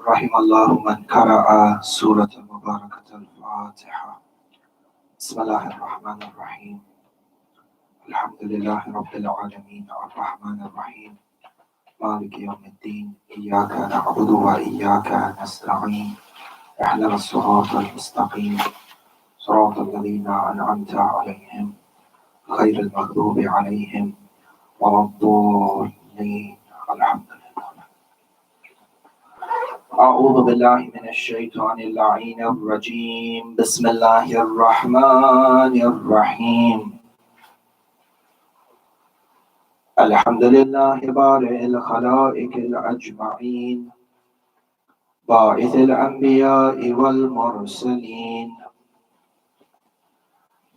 رحم الله من قرأ سورة المباركة الفاتحة. بسم الله الرحمن الرحيم. الحمد لله رب العالمين الرحمن الرحيم مالك يوم الدين إياك نعبد وإياك نستعين اهدنا الصراط المستقيم صراط الذين أنعمت عليهم غير المغضوب عليهم ولا الضالين. الحمد لله. أعوذ بالله من الشيطان اللعين الرجيم. بسم الله الرحمن الرحيم. الحمد لله بارئ الخلائق الأجمعين باعث الأنبياء والمرسلين،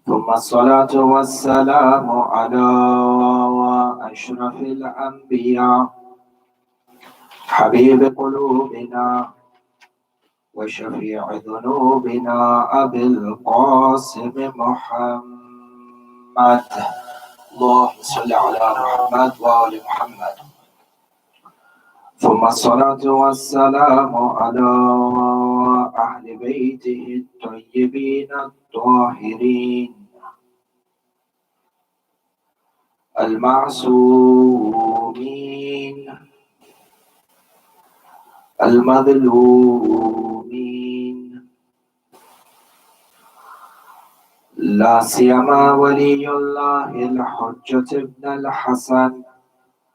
ثم الصلاة والسلام على أشرف الأنبياء حبيب قلوبنا وشفيع ذنوبنا أبي القاسم محمد. اللهم صل على محمد وآل محمد. ثم الصلاة والسلام على أهل بيته الطيبين الطاهرين المعصومين المظلومين، لا سيما ولي الله الحجة ابن الحسن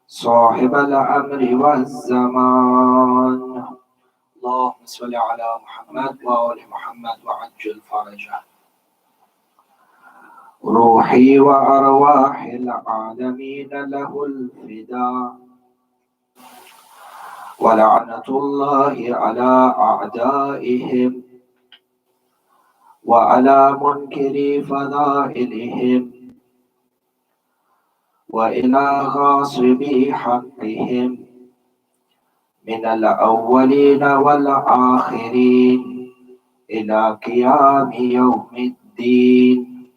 صاحب الأمر والزمان. اللهم صل على محمد وآل محمد وعجل فرجه. روحي وأرواح العالمين له الفداء، ولعنة الله على أعدائهم وعلى منكري فضائلهم وإلى غاصبي حقهم من الأولين والآخرين إلى قيام يوم الدين.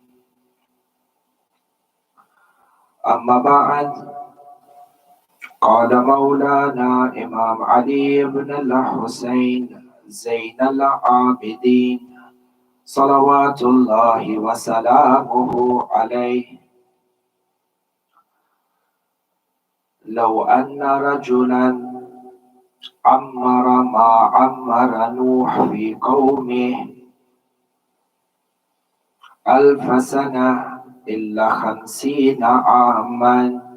أما بعد، قال مولانا إمام علي بن الحسين زين العابدين صلوات الله وسلامه عليه: لو أن رجلا عمر ما عمر نوح في قومه 1000 سنة إلا 50 عاما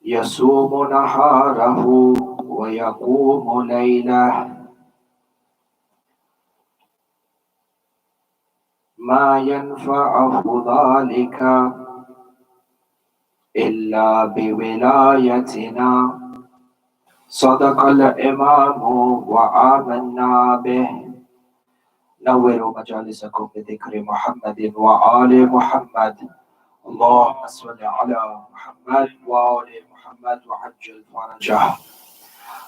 يصوم نهاره ويقوم ليله، ما ينفعه ذلك إلا بولايتنا. صدق الإمام وآمنا به. نوروا مجالسكم بذكر محمد وآل محمد. اللهم صل على محمد وآل محمد وعجل فرجه.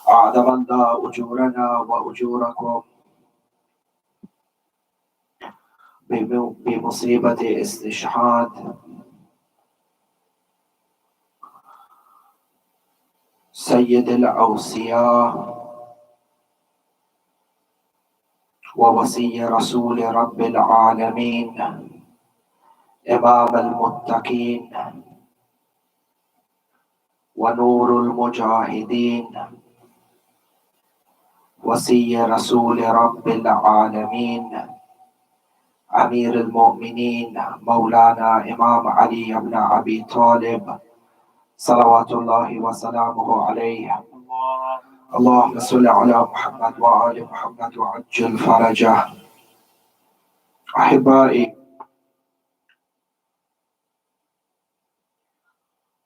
أعظم الله أجورنا وأجوركم بمصيبة استشهاد سيد الأوصياء ووصي رسول رب العالمين إمام المتقين ونور المجاهدين وصي رسول رب العالمين أمير المؤمنين مولانا إمام علي بن أبي طالب صلوات الله وسلامه عليه. اللهم صل على محمد وآل محمد وعجل فرجه. أحبائي,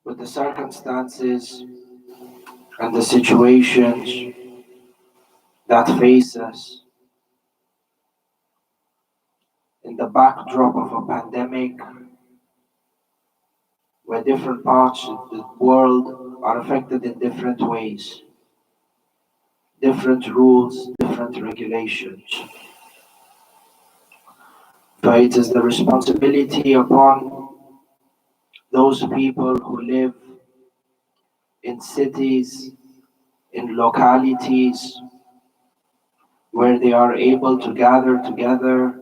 with the circumstances and the situations that face us in the backdrop of a pandemic, where different parts of the world are affected in different ways, different rules, different regulations. But it is the responsibility upon those people who live in cities in localities where they are able to gather together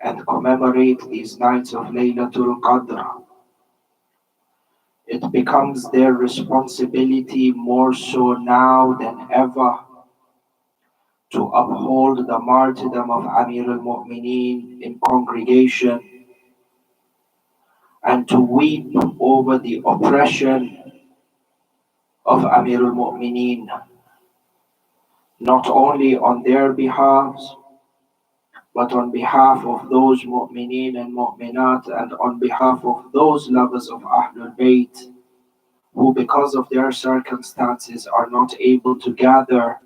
and commemorate these nights of Laylatul Qadr. It becomes their responsibility more so now than ever to uphold the martyrdom of Amir al-Mu'mineen in congregation and to weep over the oppression of Amir al-Mu'mineen, not only on their behalves, but on behalf of those mu'mineen and mu'minat and on behalf of those lovers of Ahlul Bayt who because of their circumstances are not able to gather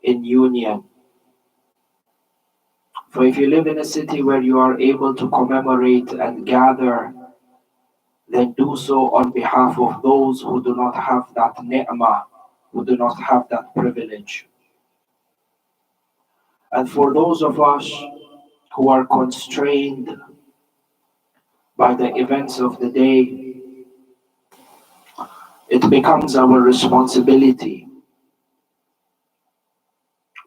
in union. For if you live in a city where you are able to commemorate and gather, then do so on behalf of those who do not have that ni'mah, who do not have that privilege. And for those of us who are constrained by the events of the day, it becomes our responsibility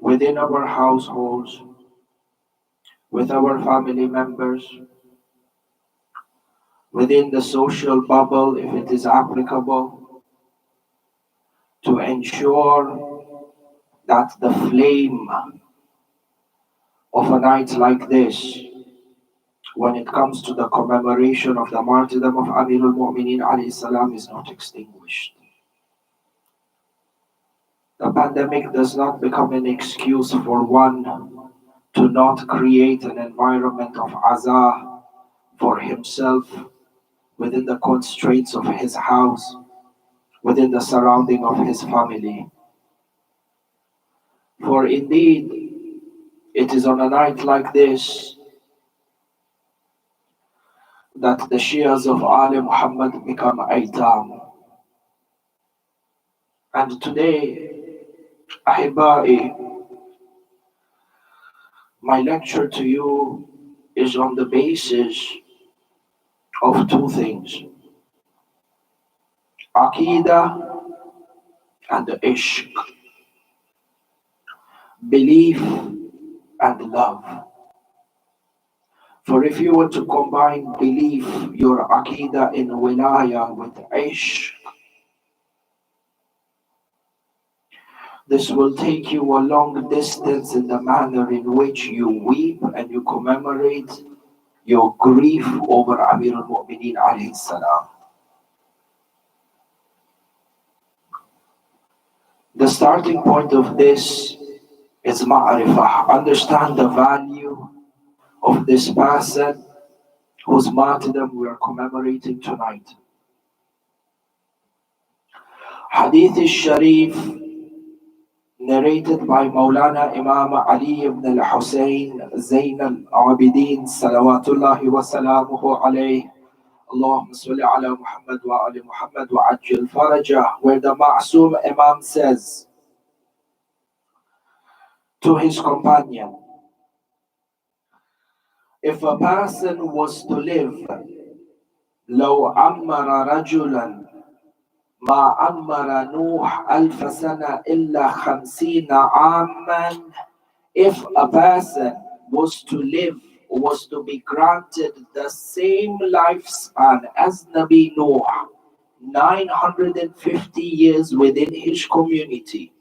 within our households, with our family members, within the social bubble, if it is applicable, to ensure that the flame of a night like this, when it comes to the commemoration of the martyrdom of Amir al-Mu'mineen alayhi salam, is not extinguished. The pandemic does not become an excuse for one to not create an environment of azah for himself within the constraints of his house, within the surrounding of his family. For indeed, it is on a night like this that the Shias of Ali Muhammad become aitam. And today, Ahibai, my lecture to you is on the basis of two things: Aqidah and Ishq, belief and love. For if you were to combine belief, your Aqidah in Wilaya with Ishq, this will take you a long distance in the manner in which you weep and you commemorate your grief over Amir al-Mu'mineen alayhi salam. The starting point of this is ma'rifah. Understand the value of this person whose martyrdom we are commemorating tonight. Hadith al-Sharif narrated by Maulana Imam Ali ibn al-Husayn Zayn al-Abidin salawatullahi wa salamuhu alayhi, Allahumma salli ala Muhammad wa ali Muhammad wa ajil farajah, where the Ma'soom Imam says to his companion, if a person was to live لو أمر رجلا ما أمر نوح ألف سنة إلا 50 عاما, if a person was to live, was to be granted the same lifespan as Nabi Noah, 950 years within his community,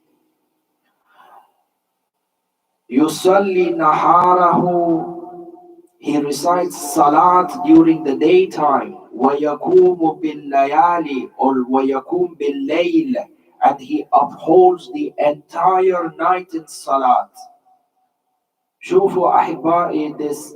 يصلي نهاره, he recites salat during the daytime, وَيَقُومُ بِاللَّيَالِ or وَيَقُومُ بِاللَّيْلِ, and he upholds the entire night in salat. شوفوا أحبائي, this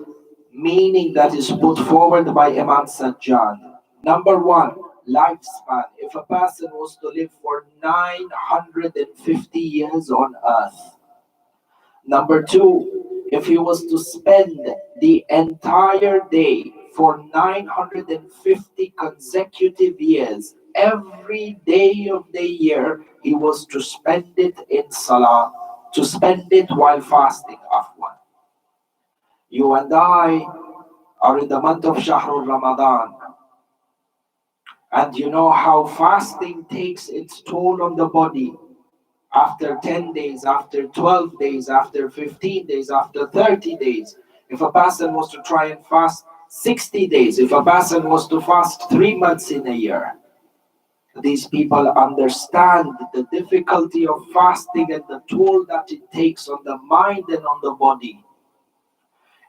meaning that is put forward by Imam Sajjad. Number one, lifespan. If a person was to live for 950 years on earth. Number two, if he was to spend the entire day for 950 consecutive years, every day of the year, he was to spend it in salah, to spend it while fasting. Afwan. You and I are in the month of Shahrul Ramadhan. And you know how fasting takes its toll on the body. After 10 days, after 12 days, after 15 days, after 30 days. If a person was to try and fast 60 days, if a person was to fast 3 months in a year, these people understand the difficulty of fasting and the toll that it takes on the mind and on the body.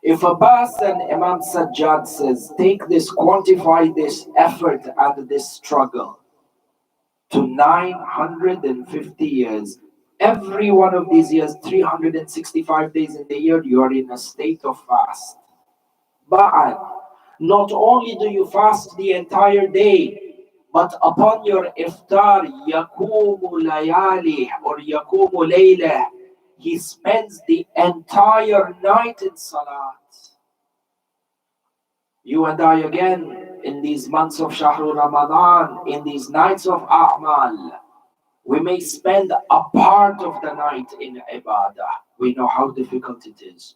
If a person, Imam Sajjad says, take this, quantify this effort and this struggle to 950 years, every one of these years, 365 days in the year, you are in a state of fast. But not only do you fast the entire day, but upon your iftar, yakumu layali or yakumu layla, he spends the entire night in salat. You and I again, in these months of Shahrul Ramadan, in these nights of A'mal, we may spend a part of the night in ibadah. We know how difficult it is.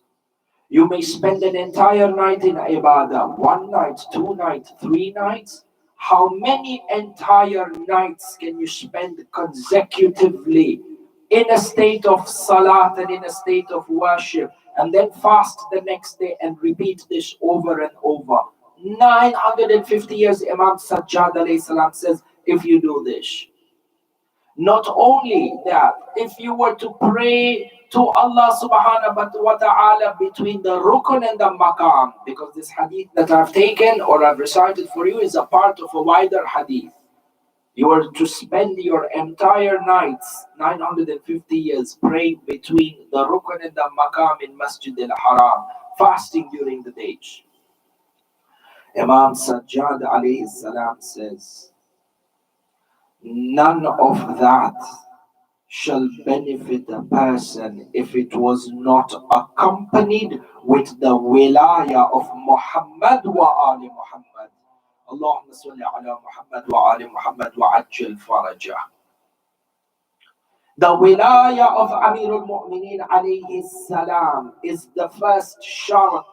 You may spend an entire night in ibadah, 1 night, 2 nights, 3 nights. How many entire nights can you spend consecutively in a state of salat and in a state of worship, and then fast the next day and repeat this over and over? 950 years, Imam Sajjad alayhi salam says, if you do this. Not only that, if you were to pray to Allah subhanahu wa ta'ala between the rukun and the maqam, because this hadith that I've taken or I've recited for you is a part of a wider hadith. You are to spend your entire nights, 950 years, praying between the rukun and the maqam in Masjid al-Haram, fasting during the days. Imam Sajjad alayhi salam says, none of that shall benefit a person if it was not accompanied with the wilayah of Muhammad wa ali Muhammad. Allahumma salli ala Muhammad wa ali Muhammad wa ajjal farajah. The wilayah of Amirul Mu'mineen alayhi salam is the first shart.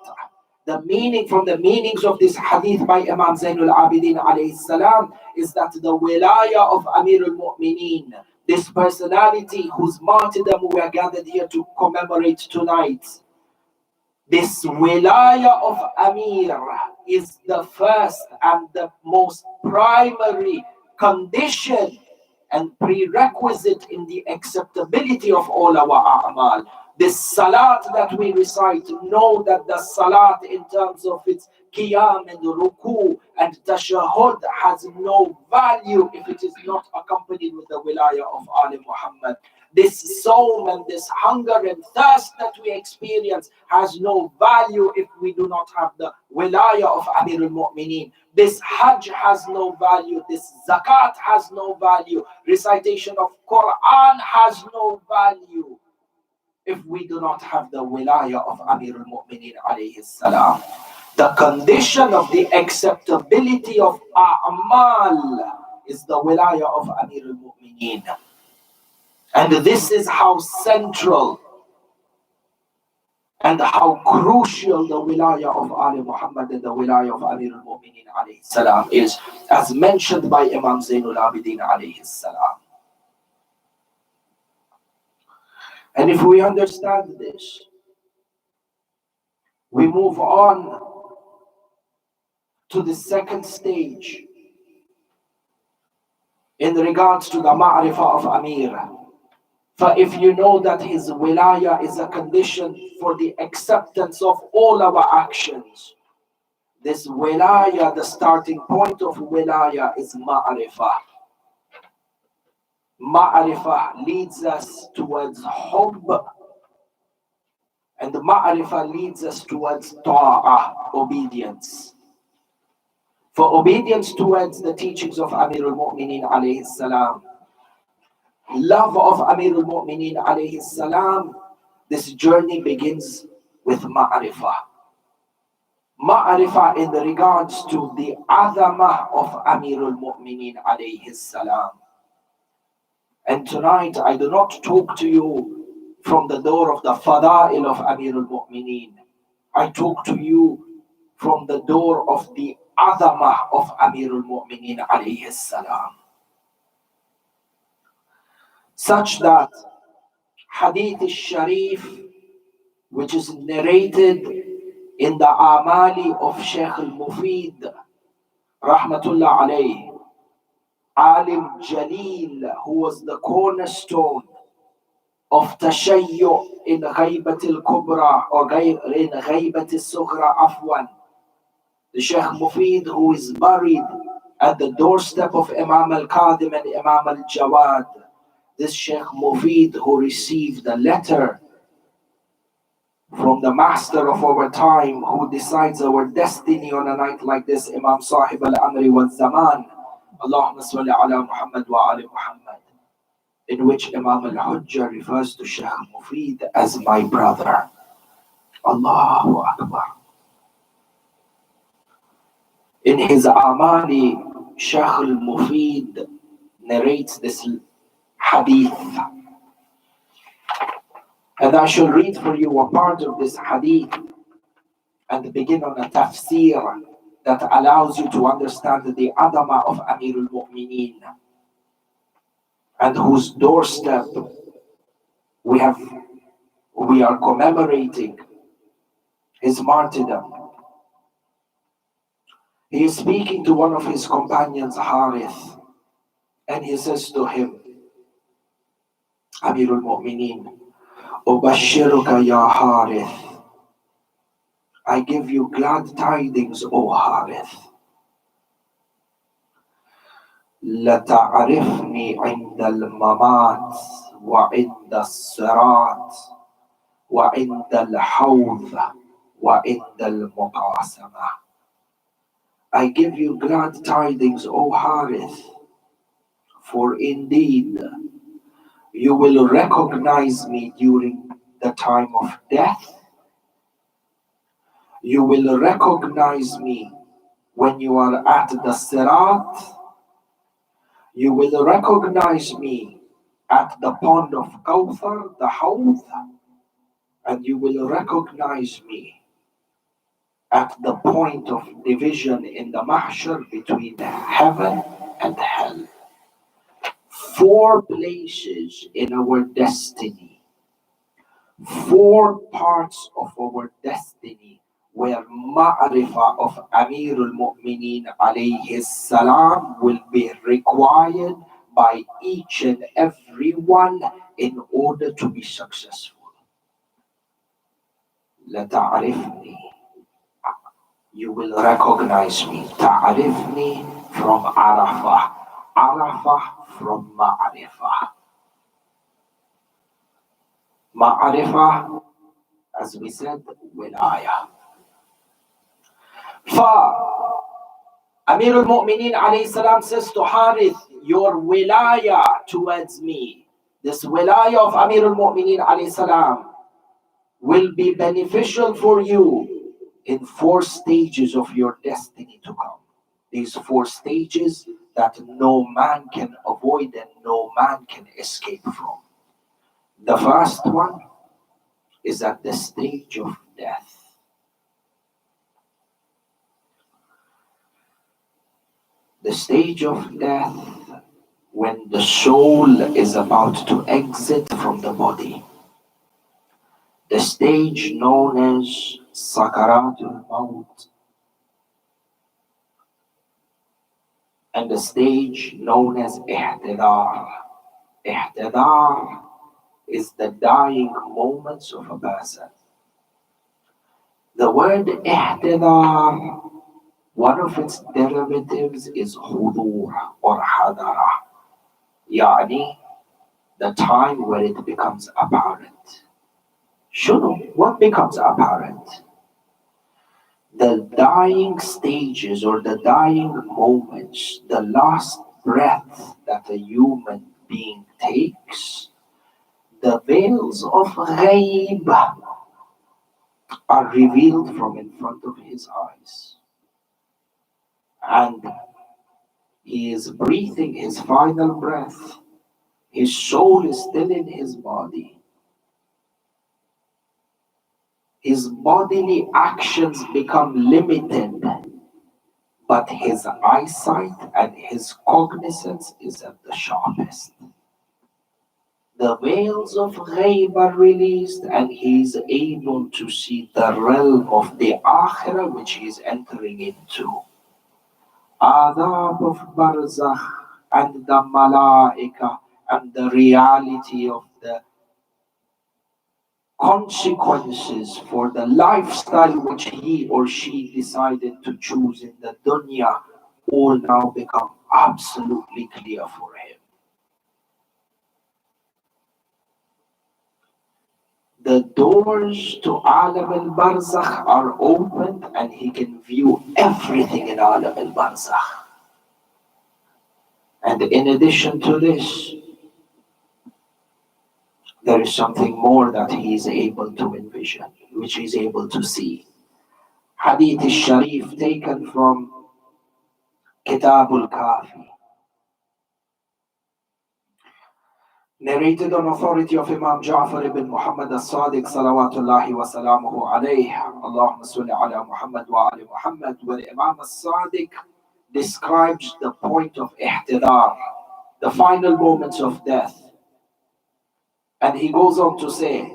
The meaning from the meanings of this hadith by Imam Zainul Abidin alayhi salam is that the wilayah of Amirul Mu'mineen, this personality whose martyrdom we are gathered here to commemorate tonight, this wilayah of Amir is the first and the most primary condition and prerequisite in the acceptability of all our a'mal. This salat that we recite, know that the salat in terms of its qiyam and ruku and tashahhud has no value if it is not accompanied with the wilayah of Ali Muhammad. This soul and this hunger and thirst that we experience has no value if we do not have the wilayah of Amirul Mu'mineen. This Hajj has no value. This Zakat has no value. Recitation of Quran has no value if we do not have the wilayah of Amirul Mu'mineen alayhi salam. The condition of the acceptability of A'mal is the wilayah of Amirul Mu'mineen. And this is how central and how crucial the wilayah of Ali Muhammad and the wilayah of Amirul Mu'mineen alayhi salam is, as mentioned by Imam Zainul Abidin alayhi salam. And if we understand this, we move on to the second stage in regards to the ma'rifah of Amir. For if you know that his wilayah is a condition for the acceptance of all our actions, this wilayah, the starting point of wilayah is ma'rifah. Ma'rifah leads us towards hubb, and ma'rifah leads us towards ta'ah, obedience. For obedience towards the teachings of Amirul Mu'mineen alayhi salam, love of Amirul Mu'mineen alayhi salam, this journey begins with ma'rifah. Ma'rifah in the regards to the azamah of Amirul Mu'mineen alayhi salam. And tonight I do not talk to you from the door of the fada'il of Amirul Mu'mineen. I talk to you from the door of the azamah of Amirul Mu'mineen alayhi salam. Such that Hadith al-Sharif, which is narrated in the Amali of Sheikh al-Mufid, Rahmatullah alayhi, Alim Jalil, who was the cornerstone of Tashayyu in Ghaybat al-Kubra, or in Ghaybat al-Sughra, Afwan. The Sheikh Mufid, who is buried at the doorstep of Imam al-Qadim and Imam al-Jawad. This Sheikh Mufid, who received a letter from the master of our time, who decides our destiny on a night like this, Imam Sahib al-Amri wal-Zaman, Allahumma salli ala Muhammad wa ali Muhammad, in which Imam al-Hujjah refers to Sheikh Mufid as my brother. Allahu Akbar. In his Amali, Sheikh al-Mufid narrates this hadith. And I shall read for you a part of this hadith and begin on a tafsir that allows you to understand the adama of Amirul Mu'mineen, and whose doorstep we are commemorating his martyrdom. He is speaking to one of his companions, Harith, and he says to him, Amirul Mu'mineen, Ubashiruka ya Harith, I give you glad tidings, O Harith. لتعرفني عند الممات وعند الصراط وعند الحوض وعند المقاسمة. I give you glad tidings, O Harith, for indeed you will recognize me during the time of death. You will recognize me when you are at the Sirat. You will recognize me at the pond of Kawthar, the Hawd, and you will recognize me at the point of division in the Mahshar between heaven and hell. 4 places in our destiny, 4 parts of our destiny where ma'rifah of Amirul Mu'mineen alayhi salam will be required by each and every one in order to be successful. لَتَعْرِفْنِي, you will recognize me. Ta'rifni from Arafah. Arafah from Ma'rifah. Ma'rifah, as we said, wilaya. Amirul Mu'mineen alayhi salam says to Harith, your wilaya towards me, this wilaya of Amirul Mu'mineen alayhi salam, will be beneficial for you in 4 stages of your destiny to come. These 4 stages that no man can avoid and no man can escape from. The first one is at the stage of death. The stage of death, when the soul is about to exit from the body. The stage known as Sakaratul Maut, and the stage known as Ihtidar. Ihtidar is the dying moments of a person. The word Ihtidar, one of its derivatives is Hudur or Hadara, yani the time where it becomes apparent. Shunu, what becomes apparent? The dying stages or the dying moments, the last breath that a human being takes, the veils of ghaib are revealed from in front of his eyes. And he is breathing his final breath. His soul is still in his body. His bodily actions become limited but his eyesight and his cognizance is at the sharpest. The veils of ghaib are released, and he is able to see the realm of the akhirah which he is entering into. Adab of barzakh and the malaika and the reality of the consequences for the lifestyle which he or she decided to choose in the dunya all now become absolutely clear for him. The doors to Alam al-Barzakh are opened and he can view everything in Alam al-Barzakh. And in addition to this, there is something more that he is able to envision, which he is able to see. Hadith al-Sharif taken from Kitab al-Kafi, narrated on authority of Imam Ja'far ibn Muhammad as-Sadiq salawatullahi wa salamuhu alayhi. Allahumma salli ala Muhammad wa ali Muhammad. Where Imam as-Sadiq describes the point of ihtidar, the final moments of death. And he goes on to say,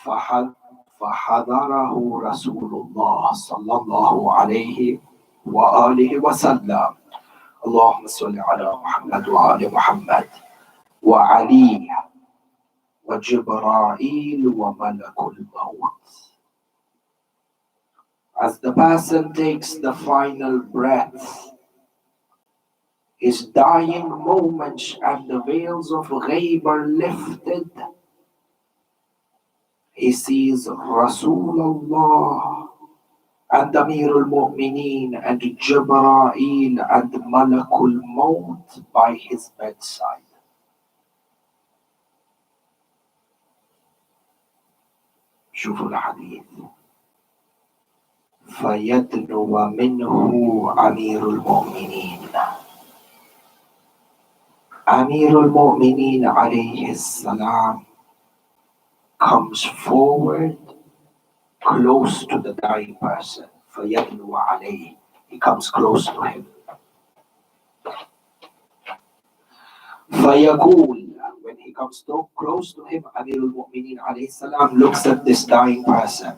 فَحَضَرَهُ رَسُولُ اللَّهِ صَلَّى اللَّهُ عَلَيْهِ وَآلِهِ وَسَلَّمَ اللهم صل على محمد وآل محمد وعلي وجبرائيل وملك الموت. As the person takes the final breath, his dying moments and the veils of ghaib are lifted, he sees Rasulullah and Amir al-Mu'mineen and Jibreel and Malakul Maut by his bedside. شوفوا الحديث. فيدنو منه أمير المؤمنين. Amir al-Mu'mineen alayhi salam comes forward close to the dying person. فيدنو عليه. He comes close to him. فيقول. When he comes so close to him, Amir al-Mu'mineen alayhi salam looks at this dying person.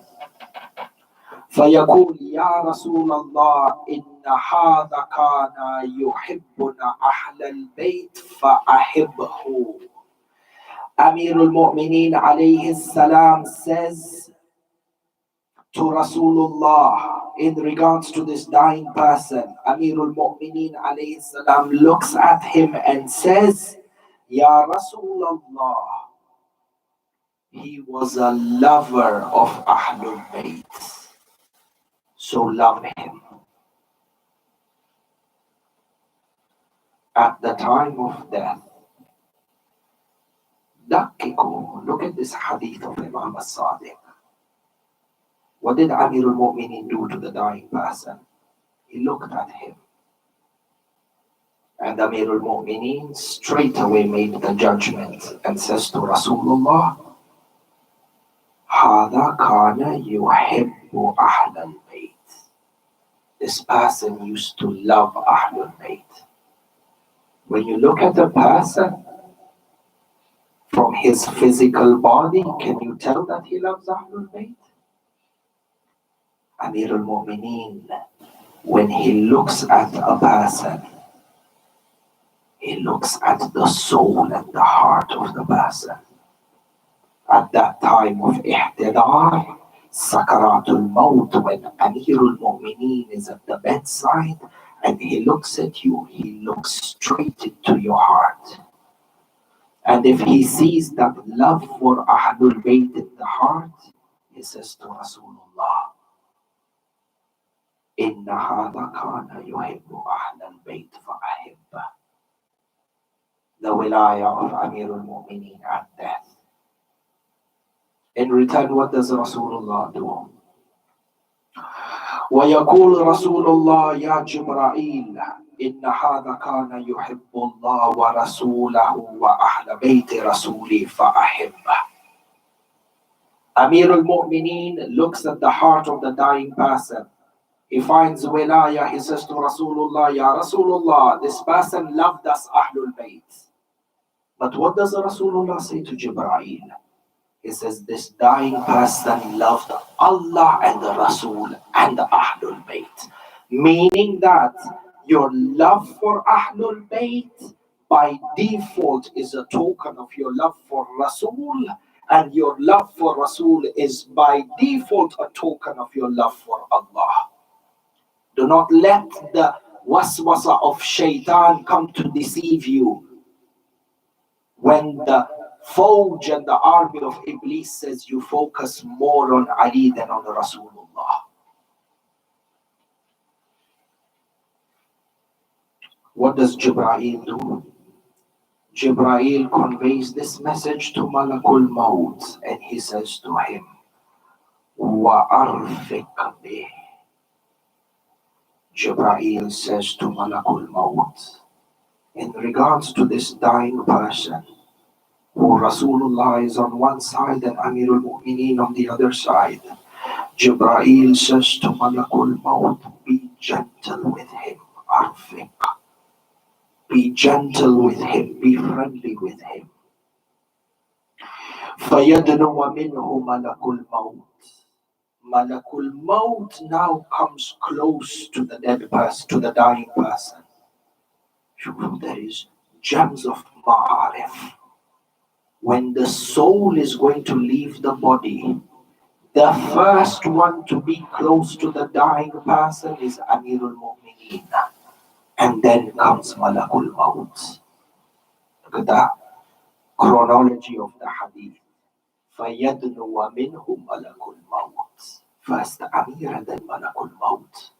فيقول يا رسول الله إن هذا كان يحبنا أهل البيت فأحبه. Amir al-Mu'mineen alayhi salam says to Rasulullah in regards to this dying person, Amir al-Mu'mineen alayhi salam looks at him and says, Ya Rasulullah, he was a lover of Ahlul Bayt, so love him. At the time of death, Dakiku, look at this hadith of Imam as-Sadiq. What did Amir al-Mu'mineen do to the dying person? He looked at him. And Amir al-Mu'mineen straight away made the judgment and says to Rasulullah, هذا كان يحب أهل البيت. This person used to love Ahlul Bayt. When you look at a person from his physical body, can you tell that he loves Ahlul Bayt? Amir al-Mu'mineen, when he looks at a person, he looks at the soul and the heart of the person. At that time of ihtidar, Sakaratul Maut, when Amir al-Mu'mineen is at the bedside and he looks at you, he looks straight into your heart. And if he sees that love for Ahlul Bayt in the heart, he says to Rasulullah, إِنَّ هَذَا كَانَ يُحِبُّ أَهْلَ الْبَيْتِ فَأَحِبَّهُ. The wilayah of Amir al-Mu'mineen at death. In return, what does Rasulullah do? ويقول رسول الله يا جبرائيل إن هذا كان يحب الله ورسوله وأهل بيت رسولي فأحبه. Amir al-Mu'mineen looks at the heart of the dying person. He finds wilaya, he says to Rasulullah, Ya Rasulullah, this person loved us Ahlul Bayt. But what does Rasulullah say to Jibreel? He says, this dying person loved Allah and the Rasul and the Ahlul Bayt. Meaning that your love for Ahlul Bayt by default is a token of your love for Rasul, and your love for Rasul is by default a token of your love for Allah. Do not let the waswasa of shaitan come to deceive you. When the Fauj and the army of Iblis says you focus more on Ali than on Rasulullah. What does Jibreel do? Jibreel conveys this message to Malakul Maut, and he says to him, وَأَرْفِقْ بِهِ. Jibreel says to Malakul Maut, in regards to this dying person, who Rasulullah is on one side and Amirul Mu'mineen on the other side, Jibreel says to Malakul Maut, be gentle with him, Arfiq. Be gentle with him, be friendly with him. فَيَدْنُوَ مِنْهُ مَلَكُ الْمَوْتِ. Malakul Maut now comes close to the dead person, to the dying person. There is gems of ma'arif. When the soul is going to leave the body, the first one to be close to the dying person is Amirul Mu'mineen. And then comes Malakul Maut. Look at that chronology of the hadith. فَيَدْنُوَ مِنْهُ مَلَكُ الْمَوْتِ. First Amir and then Malakul Maut.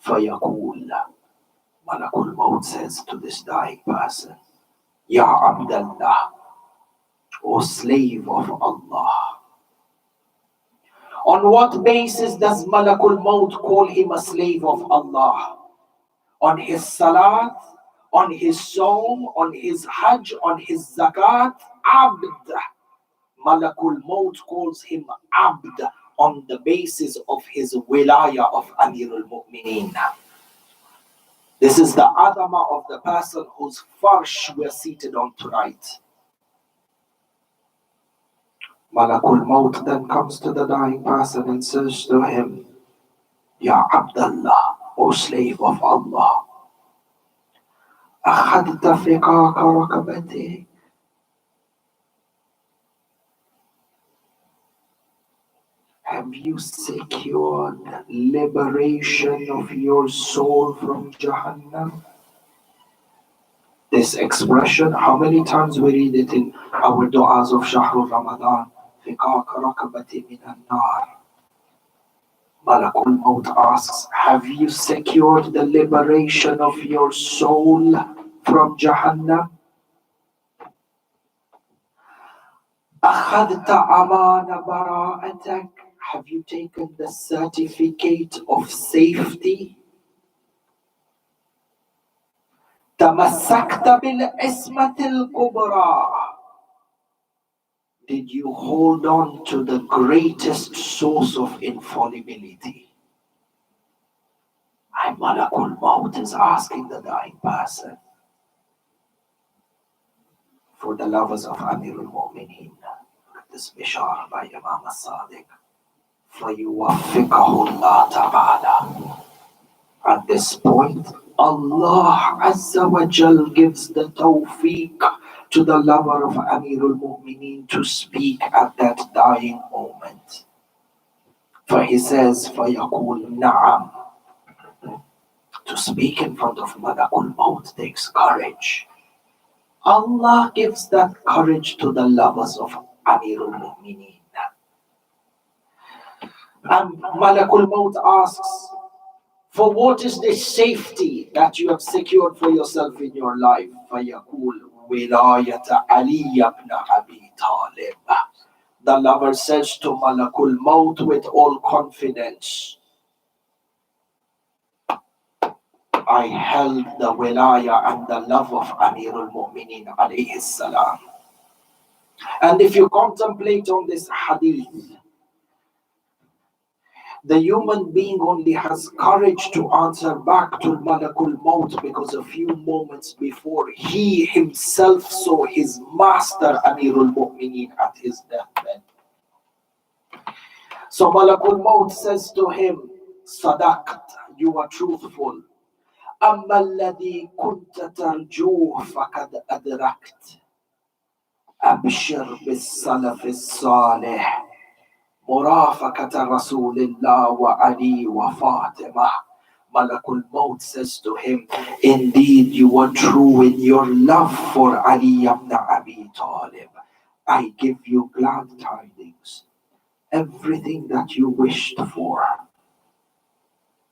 فَيَقُولُ. Malakul Maut says to this dying person, Ya Abdallah, O slave of Allah. On what basis does Malakul Maut call him a slave of Allah? On his salat, on his sawm, on his hajj, on his zakat, abd. Malakul Maut calls him abd on the basis of his wilaya of Amirul Mu'mineen. This is the adama of the person whose farsh we're seated on tonight. Malakul Maut then comes to the dying person and says to him, Ya Abdullah, O slave of Allah, أخذت فقاك ركبتي. Have you secured liberation of your soul from Jahannam? This expression, how many times we read it in our du'as of Shahrul Ramadan? فقاك ركبتي من النار. Malakul Maut asks, have you secured the liberation of your soul from Jahannam? أخذت أمان براءتك. Have you taken the certificate of safety? تمسكت بالعصمة الكبرى. Did you hold on to the greatest source of infallibility? Malakul Maut is asking the dying person. For the lovers of Amirul Mu'mineen, this bishar by Imam as-Sadiq, فَيُوَفِّقَهُ اللَّهُ تَعَالَى. At this point, Allah Azza wa Jal gives the tawfiq to the lover of Amirul Mu'mineen to speak at that dying moment. For he says, فَيَقُولُ نَعَمْ. To speak in front of Malakul Maut takes courage. Allah gives that courage to the lovers of Amirul Mu'mineen. And Malakul Maut asks, for what is the safety that you have secured for yourself in your life? فَيَقُولُ وِلَايَةَ عَلِيَّ بْنَ أَبِي طَالِبٍ. The lover says to Malakul Maut with all confidence, I held the wilaya and the love of Amirul Mu'mineen alayhi salam. And if you contemplate on this hadith, The human being only has courage to answer back to Malakul Maut because a few moments before he himself saw his master Amirul Mu'mineen at his deathbed. So Malakul Maut says to him, Sadaqat, you are truthful. أما الذي كنت ترجوه فقد أدركت. أبشر بالسلف الصالح مرافقة رسول الله وعلي وفاطمة. Malakul Maut says to him, indeed you were true in your love for Ali ibn Abi Talib. I give you glad tidings. Everything that you wished for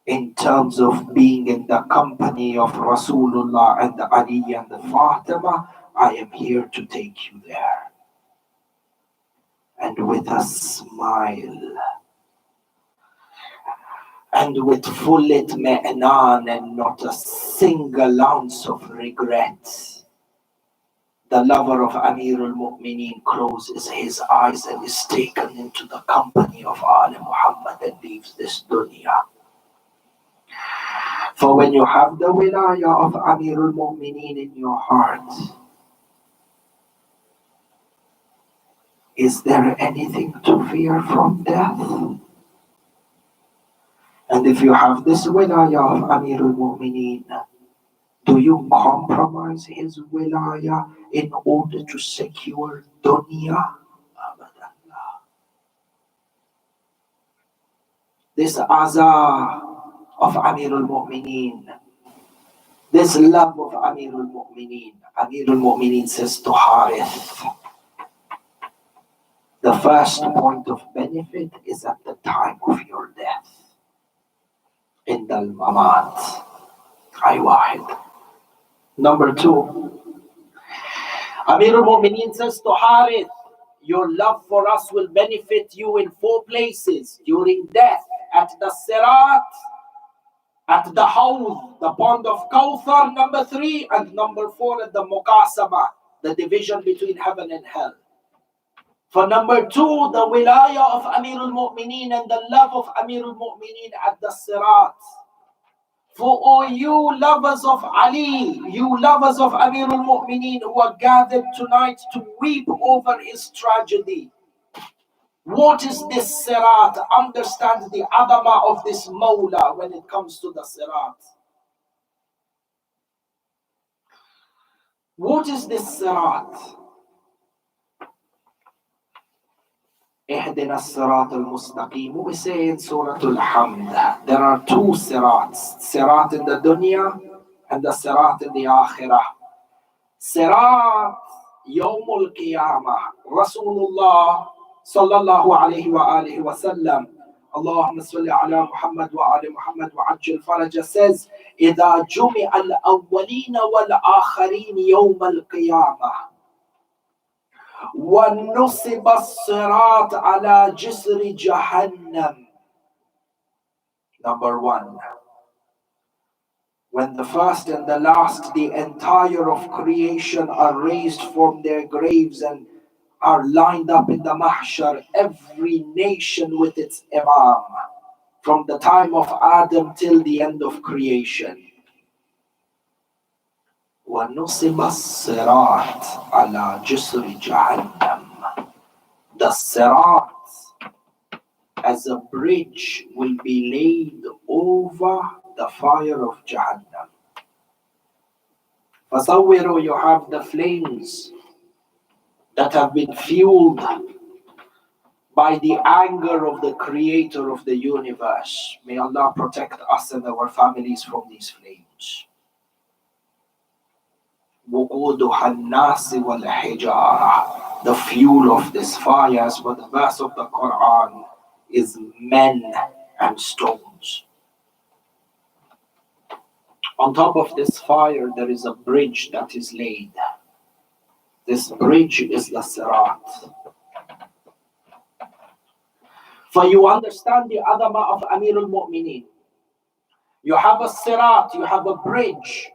in terms of being in the company of Rasulullah and Ali and Fatima, I am here to take you there. And with a smile and with full itmi'nan and not a single ounce of regret, the lover of Amirul Mu'mineen closes his eyes and is taken into the company of Ali Muhammad and leaves this dunya. For when you have the wilayah of Amirul Mu'mineen in your heart, is there anything to fear from death? And if you have this wilayah of Amirul Mu'mineen, do you compromise his wilayah in order to secure dunya? This azah of Amirul Mu'mineen, this love of Amirul Mu'mineen says to Harith, the first point of benefit is at the time of your death. In the mamat. Ay wahid. Number 2, Amirul Mu'mineen says to Harith, your love for us will benefit you in 4 places during death: at the Sirat, at the Hawd, the pond of Kawthar, number 3, and number 4 at the Muqasama, the division between heaven and hell. For number 2, the wilayah of Amirul Mu'mineen and the love of Amirul Mu'mineen at the Sirat. For all you lovers of Ali, you lovers of Amirul Mu'mineen who are gathered tonight to weep over his tragedy. What is this Sirat? Understand the adama of this Mawla when it comes to the Sirat. What is this Sirat? اهدنا الصراط المستقيم. We say in Surah Al-Hamd, there are 2 sirats, sirat in the dunya and the sirat in the akhirah. Sirat Yawmul Qiyamah. Rasulullah sallallahu alayhi wa alihi wa sallam, Allahumma salli ala Muhammad wa ali Muhammad wa ajil faraja, says, إذا جمع الأولين والآخرين يوم القيامة وَنُصِبَ الصِّرَاطَ عَلَى جِسْرِ جَهَنَّمَ. Number 1, when the first and the last, the entire of creation, are raised from their graves and are lined up in the mahshar, every nation with its imam, from the time of Adam till the end of creation. وَنُصِبَ الصِّرَاطَ عَلَى جِسْرِ جَهَنَّمَ. The Sirat as a bridge will be laid over the fire of Jahannam. Fasawwiru, you have the flames that have been fueled by the anger of the creator of the universe. May Allah protect us and our families from these flames. The fuel of this fire, as per the verse of the Quran, is men and stones. On top of this fire, there is a bridge that is laid. This bridge is the Sirat. For you understand the adama of Amirul Mu'mineen. You have a Sirat, you have a bridge.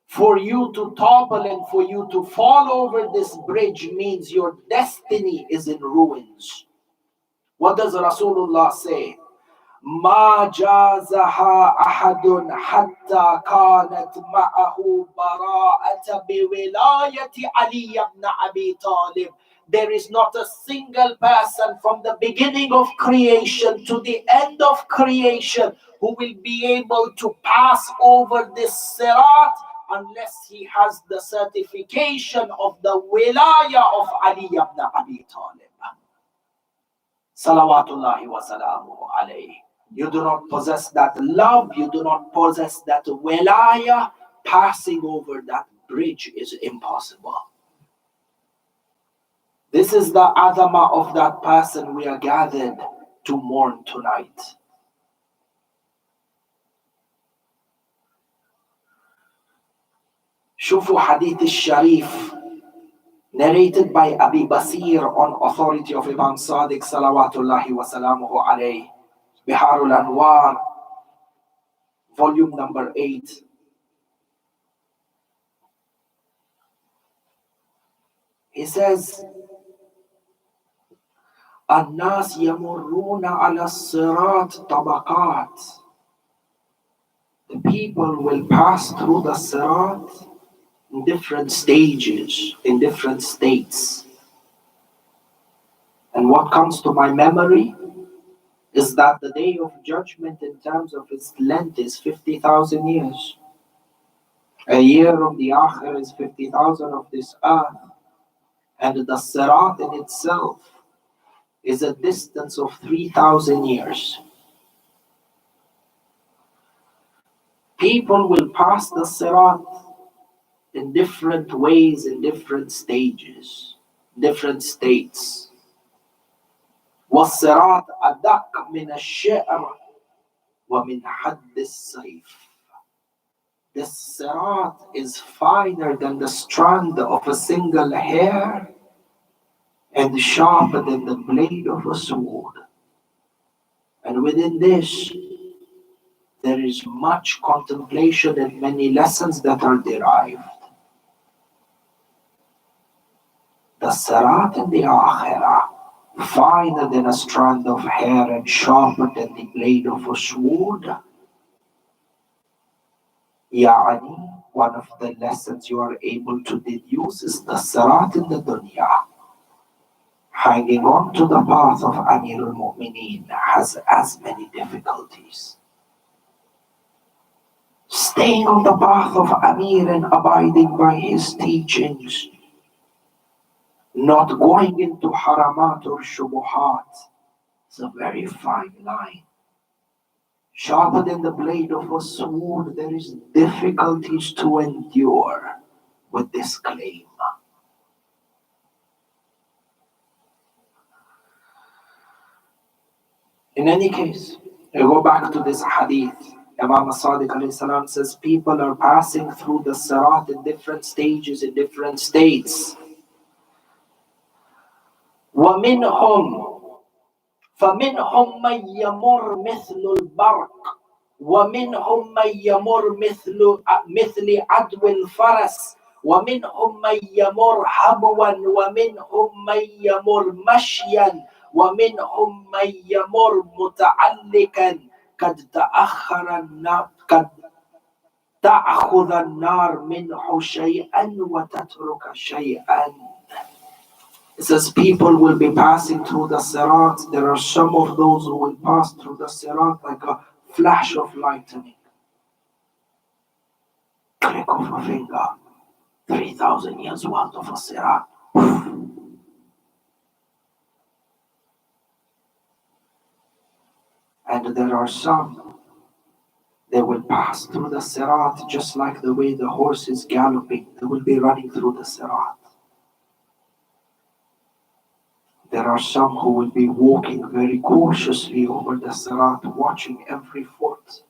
For you to topple and for you to fall over this bridge means your destiny is in ruins. What does Rasulullah say? ما جازها أحد حتى كانت معه براءة بولاية علي بن أبي طالب. There is not a single person from the beginning of creation to the end of creation who will be able to pass over this sirat unless he has the certification of the wilayah of Ali ibn Abi Talib. Salawatullahi wa salamuhu alayhi. You do not possess that love, you do not possess that wilayah, passing over that bridge is impossible. This is the adama of that person we are gathered to mourn tonight. Shufu Hadith al-Sharif, narrated by Abi Basir on authority of Imam Sadiq salawatullahi wa salamuhu alayhi, Biharul Anwar, volume number 8. He says, الناس يمرون على الصراط طبقات. The people will pass through the sirat in different stages, in different states. And what comes to my memory is that the day of judgment in terms of its length is 50,000 years. A year of the akhir is 50,000 of this earth. And the sirat in itself is a distance of 3,000 years. People will pass the sirat in different ways, in different stages, different states. والصراط أدق من الشعر ومن حد السيف. The sirat is finer than the strand of a single hair and sharper than the blade of a sword. And within this, there is much contemplation and many lessons that are derived. The sirat in the akhirah, finer than a strand of hair and sharper than the blade of a sword. Yani, one of the lessons you are able to deduce is the sirat in the dunya. Hanging on to the path of Amir al-Mu'mineen has as many difficulties. Staying on the path of Amir and abiding by his teachings, not going into haramat or shubuhat, is a very fine line. Sharper than the blade of a sword, there is difficulties to endure with this claim. In any case, I go back to this hadith. Imam Sadiq alayhi salam says people are passing through the sirat in different stages, in different states. وَمِنْهُمْ فمنهم من يمر مثل البرق ومنهم من يمر مثل عدو الفرس ومنهم من يمر هبوا ومنهم من يمر مشيا ومنهم من يمر متعلقا قد تأخذ النار منه شيئا وتترك شيئا. It says people will be passing through the sirat. There are some of those who will pass through the sirat like a flash of lightning. Click of a finger. 3,000 years worth of a sirat. And there are some, they will pass through the sirat just like the way the horse is galloping. They will be running through the sirat. There are some who will be walking very cautiously over the sirat, watching every foot.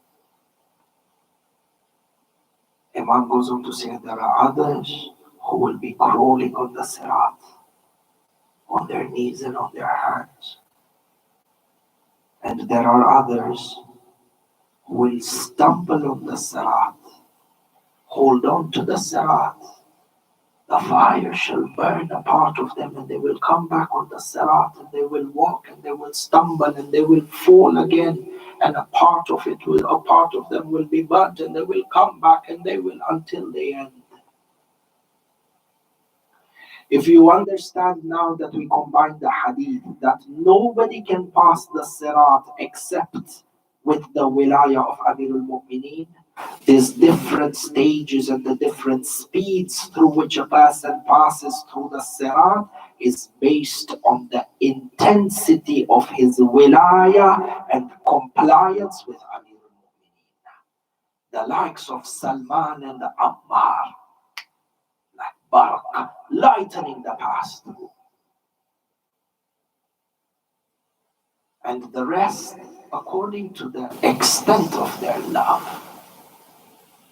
Imam goes on to say there are others who will be crawling on the sirat, on their knees and on their hands. And there are others who will stumble on the sirat, hold on to the sirat. The fire shall burn a part of them, and they will come back on the sirat, and they will walk, and they will stumble, and they will fall again, and a part of them will be burnt, and they will come back, and they will until the end. If you understand now that we combine the hadith, that nobody can pass the sirat except with the wilayah of Amir al-Mu'mineen, there's different stages and the different speeds through which a person passes through the sirat is based on the intensity of his wilayah and compliance with Amir al-Mu'mineen. The likes of Salman and Ammar, like Barak, lightening the path through. And the rest according to the extent of their love.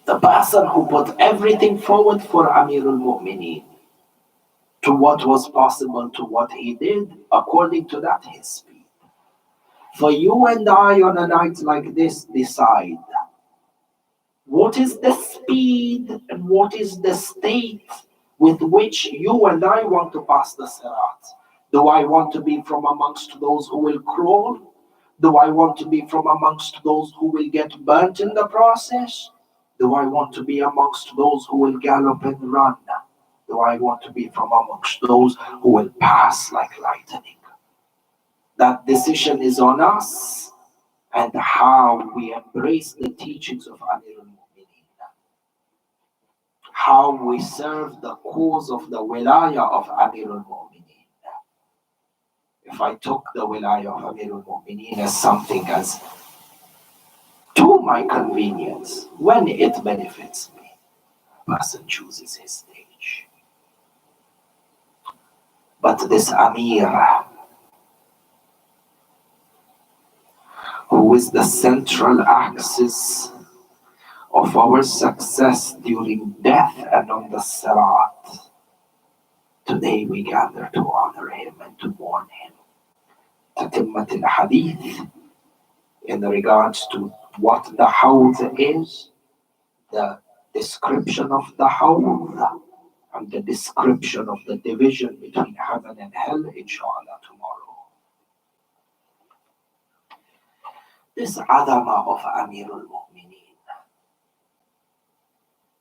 The person who put everything forward for Amir al-Mu'mineen, to what was possible, to what he did, according to that his speed. For you and I on a night like this decide what is the speed and what is the state with which you and I want to pass the sirat. Do I want to be from amongst those who will crawl? Do I want to be from amongst those who will get burnt in the process? Do I want to be amongst those who will gallop and run? Do I want to be from amongst those who will pass like lightning? That decision is on us and how we embrace the teachings of Amir al-Mu'mineen. How we serve the cause of the wilayah of Amir al-Mu'mineen. If I took the wilayah of Amir al-Mu'mineen as something as to my convenience, when it benefits me, a person chooses his stage. But this Amir, who is the central axis of our success during death and on the sirat, today we gather to honor him and to mourn him. Tatimmat al-Hadith, in regards to what the Hawd is, the description of the Hawd, and the description of the division between heaven and hell, inshallah, tomorrow. This adama of Amir al-Mu'mineen.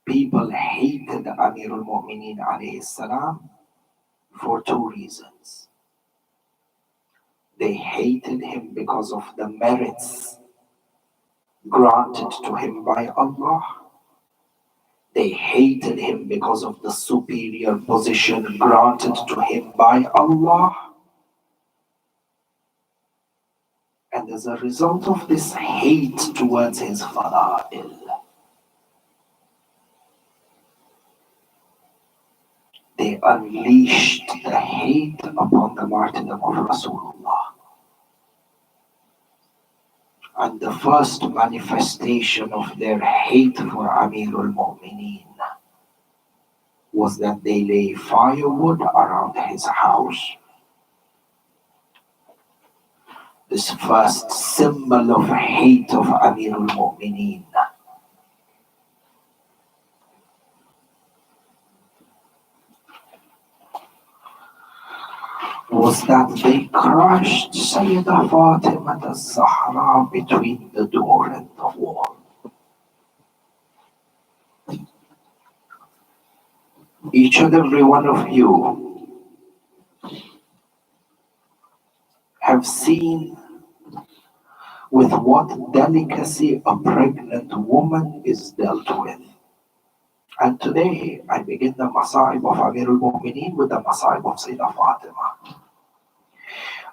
People hated Amir al-Mu'mineen alayhi salam for two reasons. They hated him because of the merits granted to him by Allah. They hated him because of the superior position granted to him by Allah. And as a result of this hate towards his fada'il, they unleashed the hate upon the martyrdom of Rasulullah. And the first manifestation of their hate for Amir al-Mu'mineen was that they lay firewood around his house. This first symbol of hate of Amir al-Mu'mineen was that they crushed Sayyidah Fatima al-Zahra between the door and the wall. Each and every one of you have seen with what delicacy a pregnant woman is dealt with. And today I begin the Masa'ib of Amir al-Mu'mineen with the Masa'ib of Sayyidah Fatima.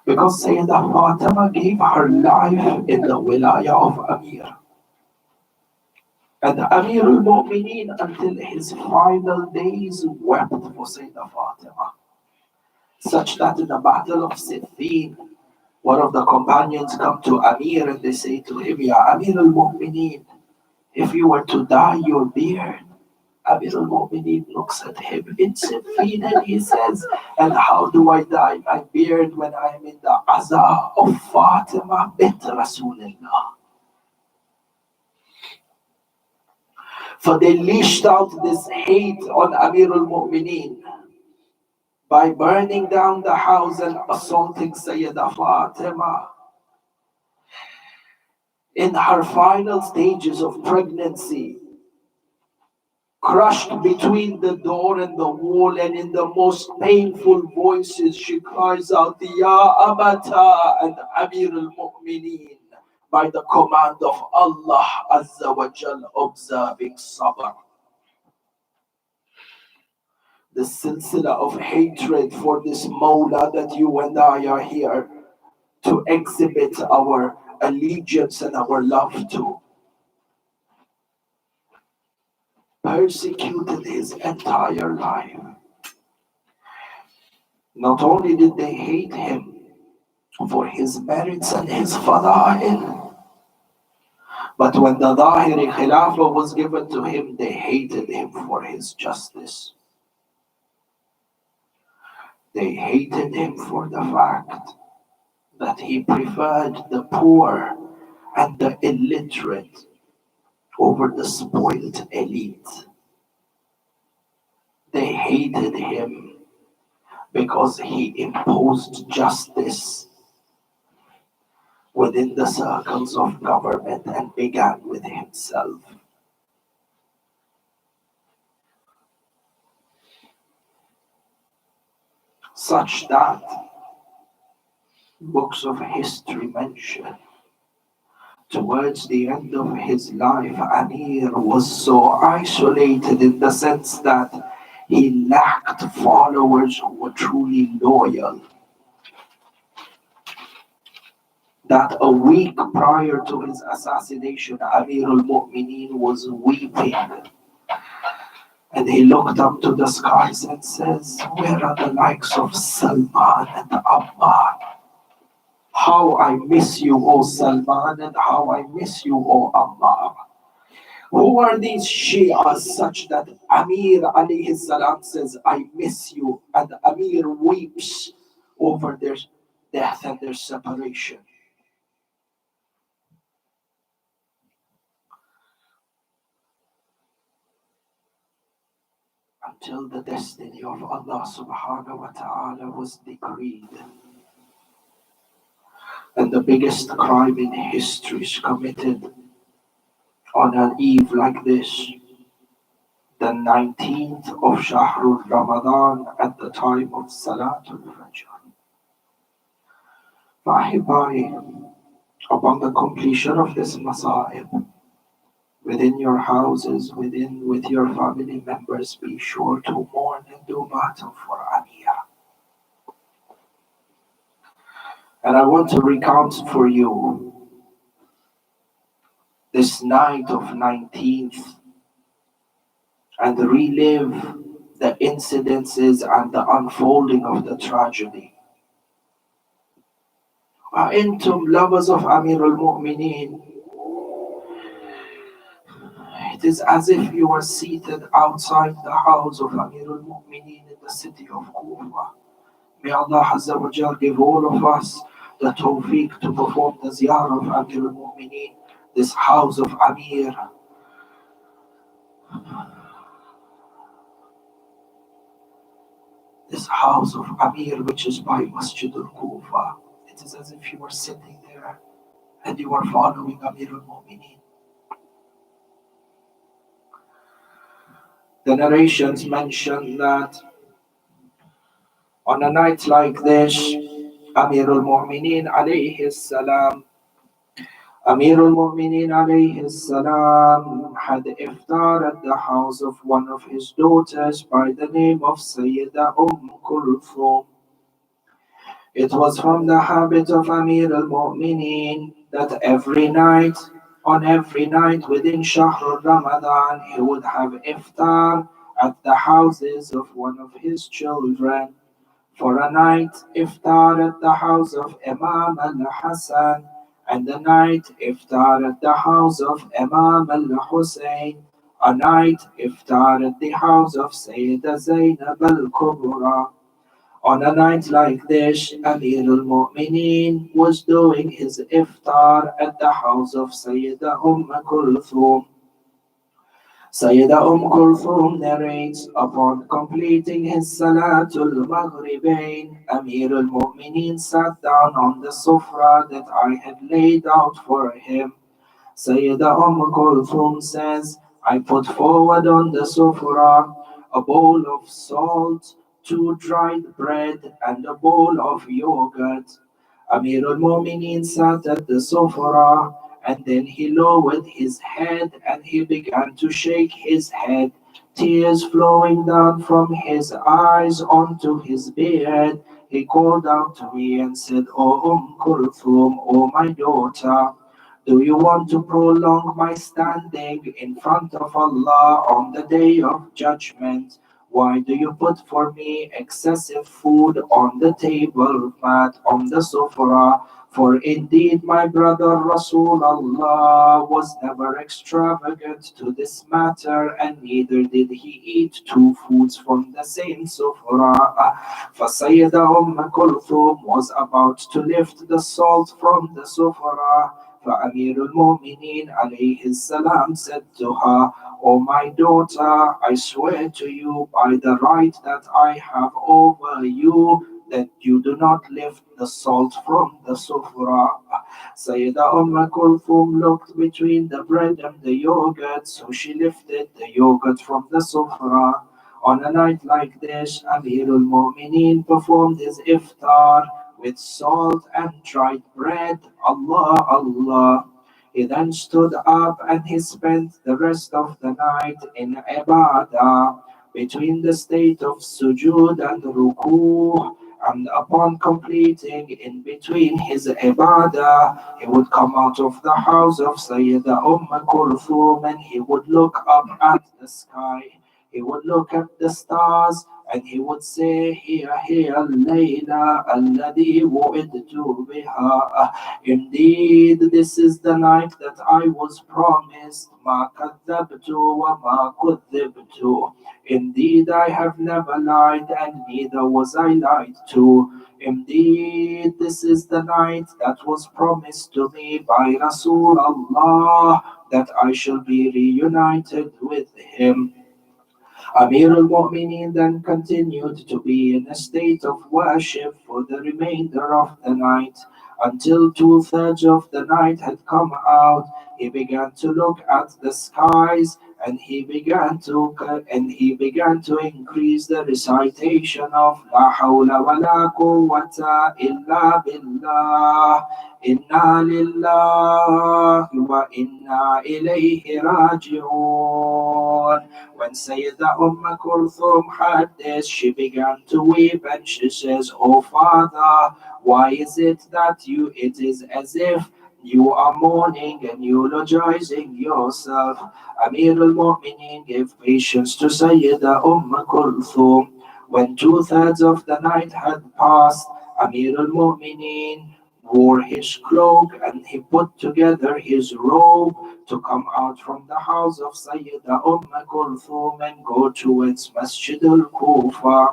Because Sayyidah Fatima gave her life in the wilayah of Amir. And Amir al-Mu'mineen until his final days wept for Sayyidah Fatima. Such that in the battle of Siffin, one of the companions come to Amir and they say to him, Ya Amir al-Mu'mineen, if you were to dye your beard, Amir al-Mu'mineen looks at him in Siffin and he says, and how do I dye my beard when I am in the Azah of Fatima bint Rasulullah? For they leashed out this hate on Amir al-Mu'mineen by burning down the house and assaulting Sayyidah Fatima in her final stages of pregnancy, crushed between the door and the wall, and in the most painful voices she cries out, Ya Abata and Amir al-Mu'mineen, by the command of Allah Azza wa Jal, observing sabr. The silsila of hatred for this Mawla that you and I are here to exhibit our allegiance and our love to, persecuted his entire life. Not only did they hate him for his merits and his fada'il, but when the Zahiri Khilafah was given to him, they hated him for his justice. They hated him for the fact that he preferred the poor and the illiterate over the spoiled elite. They hated him because he imposed justice within the circles of government and began with himself. Such that books of history mention towards the end of his life, Amir was so isolated in the sense that he lacked followers who were truly loyal, that a week prior to his assassination, Amir al-Mu'mineen was weeping. And he looked up to the skies and says, where are the likes of Salman and Ammar? How I miss you, O Salman, and how I miss you, O Ammar. Who are these Shi'as such that Amir alayhi salam says, I miss you, and Amir weeps over their death and their separation? Until the destiny of Allah subhanahu wa ta'ala was decreed. And the biggest crime in history is committed on an eve like this, the 19th of Shahrul Ramadan, at the time of Salatul Fajr. Fahibai, upon the completion of this Masa'ib, within your houses, with your family members, be sure to mourn and do battle for Amir. And I want to recount for you this night of 19th and relive the incidences and the unfolding of the tragedy. Intum lovers of Amir al-Mu'mineen, it is as if you are seated outside the house of Amir al-Mu'mineen in the city of Kufa. May Allah Azza wa Jal give all of us the tawfiq to perform the ziyarah of Amir al-Mu'mineen, this house of Amir. This house of Amir, which is by Masjid al-Kufa. It is as if you were sitting there and you are following Amir al-Mu'mineen. The narrations mention that on a night like this, Amir al-Mu'mineen alayhi salam, Amir al-Mu'mineen alayhi salam had iftar at the house of one of his daughters by the name of Sayyidah Kulthum. It was from the habit of Amir al-Mu'mineen that on every night within Shahrul Ramadan, he would have iftar at the houses of one of his children. For a night iftar at the house of Imam al-Hassan, and a night iftar at the house of Imam al-Hussein, a night iftar at the house of Sayyidah Zainab al-Kubra. On a night like this, Amir al-Mu'mineen was doing his iftar at the house of Sayyidah Kulthum. Sayyida Kulthum narrates, upon completing his Salatul Maghribain, Amir al-Mu'mineen sat down on the sufra that I had laid out for him. Sayyida Kulthum says, I put forward on the sufra a bowl of salt, two dried bread, and a bowl of yogurt. Amir al-Mu'mineen sat at the sofa and then he lowered his head and he began to shake his head, tears flowing down from his eyes onto his beard. He called out to me and said, O Kulthum, O my daughter, do you want to prolong my standing in front of Allah on the day of judgment? Why do you put for me excessive food on the table mat on the sofa? For indeed my brother Rasulullah was never extravagant to this matter, and neither did he eat two foods from the same sofa. For Sayyida Kulthum was about to lift the salt from the sofa. فأمير المؤمنين عليه السلام said to her, O my daughter, I swear to you by the right that I have over you that you do not lift the salt from the sufra. Sayyida Kulthum looked between the bread and the yogurt, so she lifted the yogurt from the sufra. On a night like this, Amirul Mu'mineen performed his iftar with salt and dried bread. Allah, Allah. He then stood up and he spent the rest of the night in ibadah between the state of sujood and ruku. And upon completing in between his ibadah, he would come out of the house of Sayyida Kulthum and he would look up at the sky. He would look at the stars and he would say, Here, Layla, alladhi wu'idtu biha. Indeed, this is the night that I was promised. Ma kadhabtu wa ma kudhibtu. Indeed, I have never lied, and neither was I lied to. Indeed, this is the night that was promised to me by Rasulullah, that I shall be reunited with him. Amir al-Mu'mineen then continued to be in a state of worship for the remainder of the night. Until two-thirds of the night had come out, he began to look at the skies and he began to increase the recitation of La hawla wa la quwwata illa billah. Inna lillahi wa inna ilayhi raji'un. When Sayyida Kulthum heard this, she began to weep and she says, Oh Father, why is it that it is as if you are mourning and eulogizing yourself? Amir al-Mu'mineen gave patience to Sayyida Kulthum. When two-thirds of the night had passed, Amir al-Mu'mineen wore his cloak and he put together his robe to come out from the house of Sayyida Kulthum and go towards Masjid al-Kufa.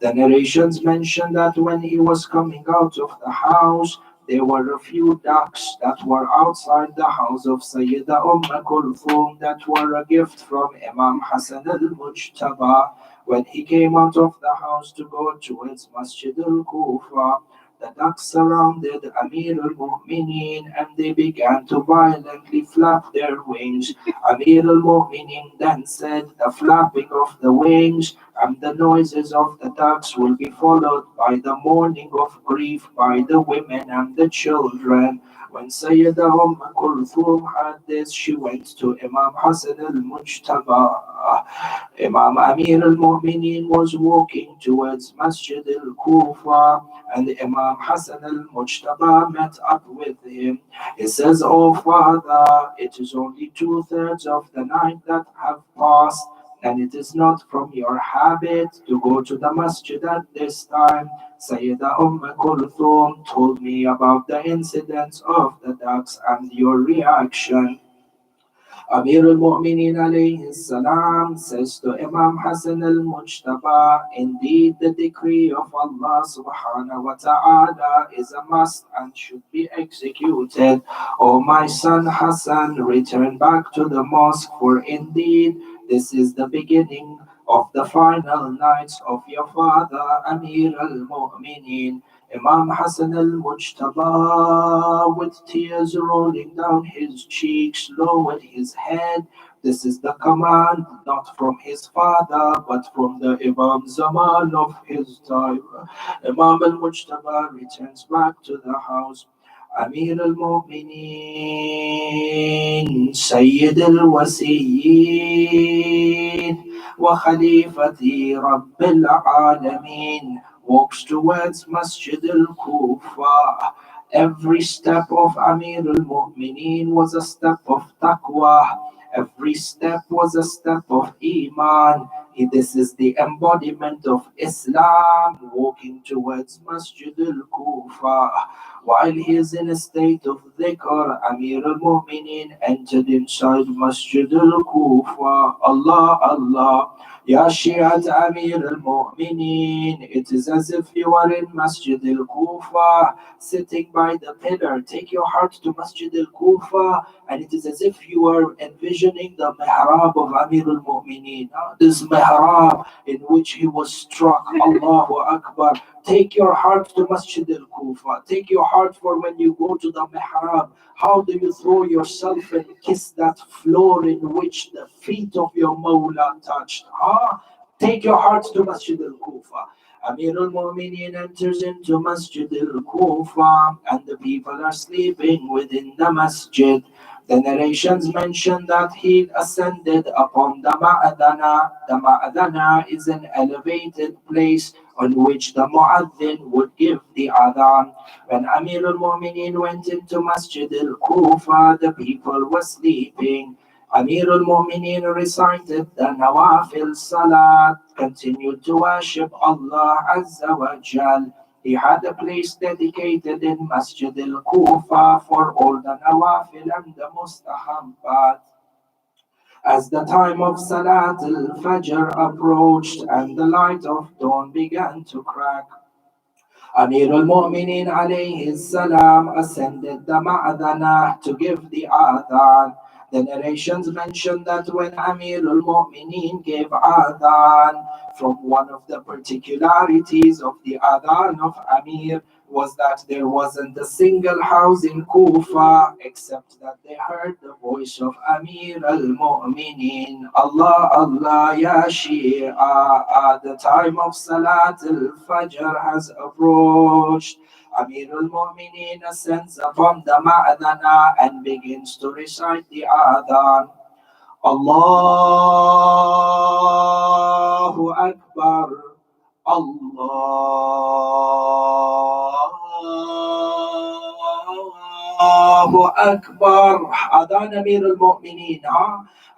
The narrations mention that when he was coming out of the house, there were a few ducks that were outside the house of Sayyida Kulthum that were a gift from Imam Hassan al-Mujtaba. When he came out of the house to go towards Masjid al-Kufa, the ducks surrounded Amir al-Mu'mineen and they began to violently flap their wings. Amir al-Mu'mineen then said, The flapping of the wings and the noises of the ducks will be followed by the mourning of grief by the women and the children. When Sayyida Kulthum heard this, she went to Imam Hassan al-Mujtaba. Imam Amir al-Mu'mineen was walking towards Masjid al-Kufa and Imam Hassan al-Mujtaba met up with him. He says, Oh Father, it is only two-thirds of the night that have passed, and it is not from your habit to go to the masjid at this time. Sayyida Kulthum told me about the incidents of the ducks and your reaction. Amir al-Mu'mineen alayhi salam says to Imam Hassan al-Mujtaba, Indeed the decree of Allah subhanahu wa ta'ala is a must and should be executed. O my son Hassan, return back to the mosque, for indeed This is the beginning of the final nights of your father, Amir al-Mu'mineen, Imam Hassan al-Mujtaba, with tears rolling down his cheeks, lowered his head. This is the command, not from his father, but from the Imam Zaman of his time. Imam al-Mujtaba returns back to the house. أمير المؤمنين سيد الوسيين وخليفة رب العالمين walks towards Masjid al-Kufa. Every step of Amir al-Mu'mineen was a step of taqwa. Every step was a step of Iman. This is the embodiment of Islam, walking towards Masjid al-Kufa. While he is in a state of dhikr, Amir al-Mu'mineen entered inside Masjid al-Kufa. Allah, Allah. Ya Shi'at Amir al-Mu'mineen. It is as if you are in Masjid al-Kufa, sitting by the pillar. Take your heart to Masjid al-Kufa, and it is as if you are envisioning the mihrab of Amir al-Mu'mineen. This mihrab in which he was struck. Allahu Akbar. Take your heart to Masjid al-Kufa. Take your heart for when you go to the mihrab. How do you throw yourself and kiss that floor in which the feet of your Mawla touched? Take your heart to Masjid al-Kufa. Amir al-Mu'mineen enters into Masjid al-Kufa, and the people are sleeping within the masjid. The narrations mention that he ascended upon the Ma'adana. The Ma'adana is an elevated place on which the Mu'adhin would give the Adhan. When Amir al-Mu'mineen went into Masjid al-Kufa, the people were sleeping. Amir al-Mu'mineen recited the Nawafil Salat, continued to worship Allah Azza wa Jal. He had a place dedicated in Masjid al-Kufa for all the Nawafil and the Mustahabbat. As the time of Salat al-Fajr approached and the light of dawn began to crack, Amir al-Mu'mineen alayhi salam ascended the Ma'adana to give the Adhan. The narrations mention that when Amir al-Mu'mineen gave Adhan, from one of the particularities of the Adhan of Amir was that there wasn't a single house in Kufa except that they heard the voice of Amir al-Mu'mineen. Allah, Allah, Ya Shi'a, the time of Salat al-Fajr has approached. Amir al-Mu'mineen ascends upon the Ma'adana and begins to recite the Adhan. Allahu Akbar. Allahu Akbar. Adhan Amir al-Mu'mineen.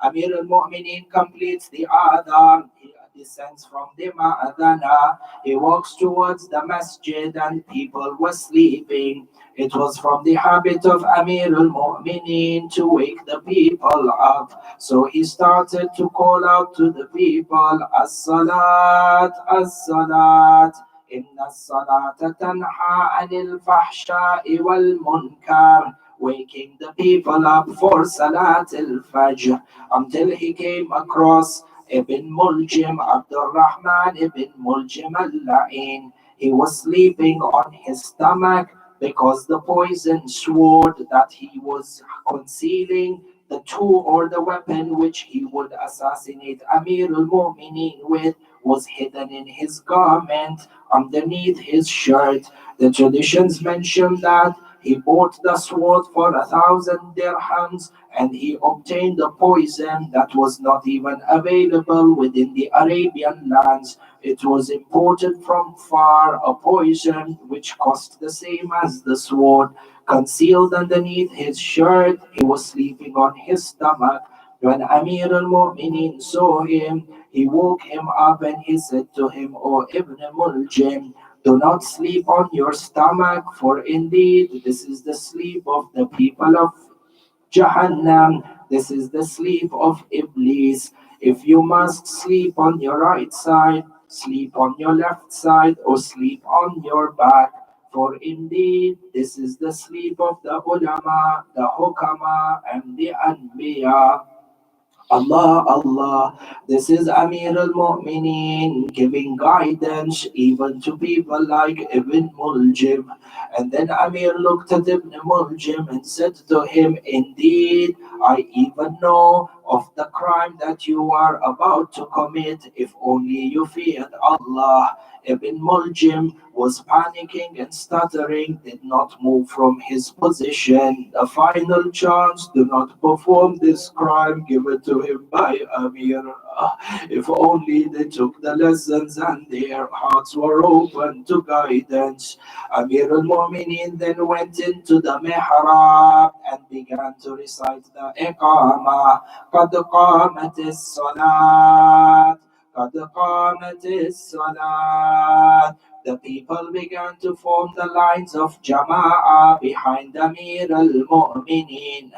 Amir al-Mu'mineen completes the Adhan. He descends from the Ma'adana. He walks towards the masjid and people were sleeping. It was from the habit of Amir al-Mu'mineen to wake the people up. So he started to call out to the people, As-salat, As-salat. Inna as-salata tanha anil fahsha'i wal munkar. Waking the people up for Salat al-Fajr until he came across Ibn Muljim, Abdul Rahman Ibn Muljim al-La'in. He was sleeping on his stomach because the poisoned sword that he was concealing, the tool or the weapon which he would assassinate Amir al-Mu'mineen with, was hidden in his garment underneath his shirt. The traditions mention that he bought the sword for 1,000 dirhams and he obtained a poison that was not even available within the Arabian lands. It was imported from far, a poison which cost the same as the sword. Concealed underneath his shirt, he was sleeping on his stomach. When Amir al-Mu'mineen saw him, he woke him up and he said to him, O Ibn Muljim, do not sleep on your stomach, for indeed this is the sleep of the people of Jahannam. This is the sleep of Iblis. If you must sleep on your right side, sleep on your left side, or sleep on your back. For indeed, this is the sleep of the ulama, the hukama, and the anbiya. Allah, Allah, this is Amir al-Mu'mineen giving guidance even to people like Ibn Muljim. And then Amir looked at Ibn Muljim and said to him, indeed, I even know of the crime that you are about to commit if only you feared Allah. Ibn Muljim was panicking and stuttering, did not move from his position. The final chance, do not perform this crime given to him by Amir. If only they took the lessons and their hearts were open to guidance. Amir al-Mu'mineen then went into the mihrab and began to recite the Iqamah. قد قامت الصلاة قد قامت الصلاة. The people began to form the lines of Jama'ah behind Amir al-Mu'mineen.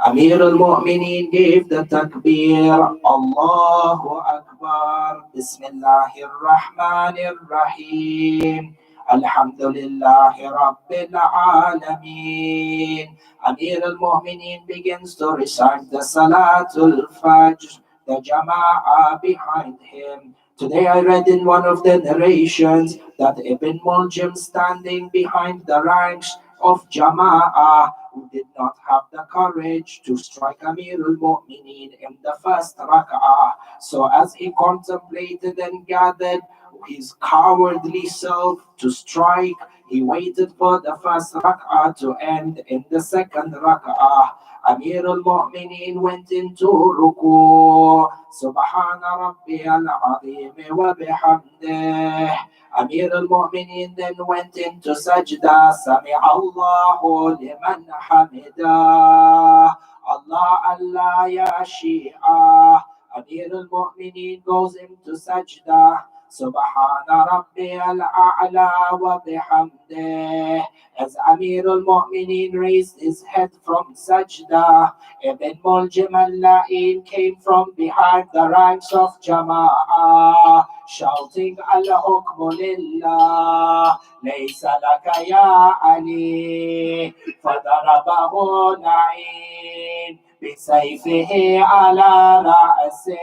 Amir al-Mu'mineen gave the takbir, Allahu Akbar, Bismillahir Rahmanir Rahim. Alhamdulillahi Rabbil Alameen. Amir al-Mu'mineen begins to recite the Salatul Fajr, the Jama'ah behind him. Today I read in one of the narrations that Ibn Muljim standing behind the ranks of Jama'ah who did not have the courage to strike Amir al-Mu'mineen in the first rak'ah. So as he contemplated and gathered his cowardly self to strike, he waited for the first rak'ah to end. In the second rak'ah, Amir al-Mu'mineen went into ruku. Subhana Rabbiyal Azim wa bihamdih. Amir al-Mu'mineen then went into sajda. Sami Allahu liman hamidah. Allah, Allah, ya Shi'a. Amir al-Mu'mineen goes into sajda. Subhana Rabbiyal A'la wa bihamdih. As Amir al-Mu'mineen raised his head from sajda, Ibn Muljim al-La'in came from behind the ranks of Jama'ah, shouting, Al-Hukmu Lillah, Laysa laka ya Ali, Fadarabahu Na'in, بسيفه على رأسه.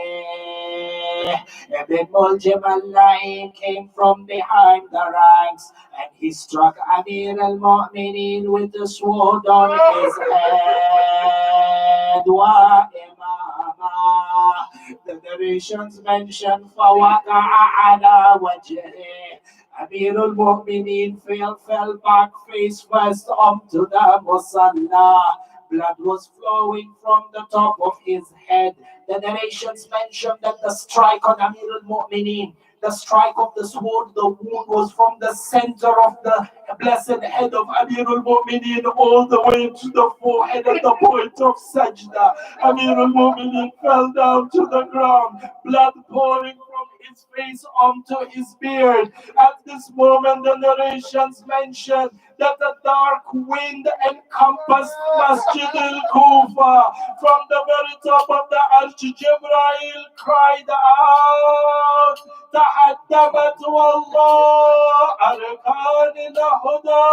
Ibn Muljim al-La'in came from behind the ranks and he struck Amir al-Mu'mineen with the sword on his head. Wa imama. The narrations mention فَوَقَعَ عَلَى وَجْهِهِ. Amir al-Mu'mineen fell back face first onto the musalla. Blood was flowing from the top of his head. The narrations mention that the strike on Amir al-Mu'mineen, the strike of the sword, the wound was from the center of the blessed head of Amir al-Mu'mineen all the way to the forehead at the point of sajda. Amir al-Mu'mineen fell down to the ground, blood pouring from his face onto his beard. At this moment, the narrations mention that a dark wind encompassed Masjid al-Kufa. From the very top of the arch, Jibreel cried out, تحدمت والله أركان الهدى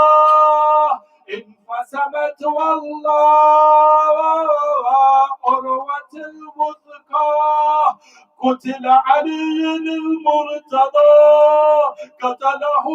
انفسمت والله أروة الوثقى قتل علي المرتضى قتله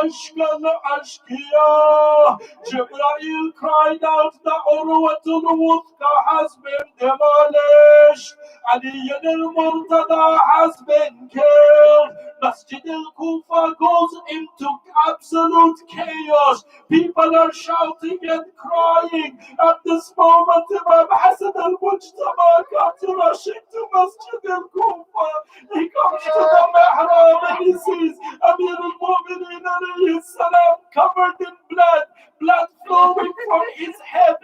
أشقى الأشقياء. Jibreel cried out, the Urwatul Wuthqa has been demolished. Ali al-Murtada has been killed. Masjid al-Kufa goes into absolute chaos. People are shouting and crying. At this moment, Imam Hassan al-Mujtaba comes rushing to Masjid al-Kufa. He comes to the mihrab and he sees Amir al-Mu'mineen alayhi salam covered in blood flowing from his head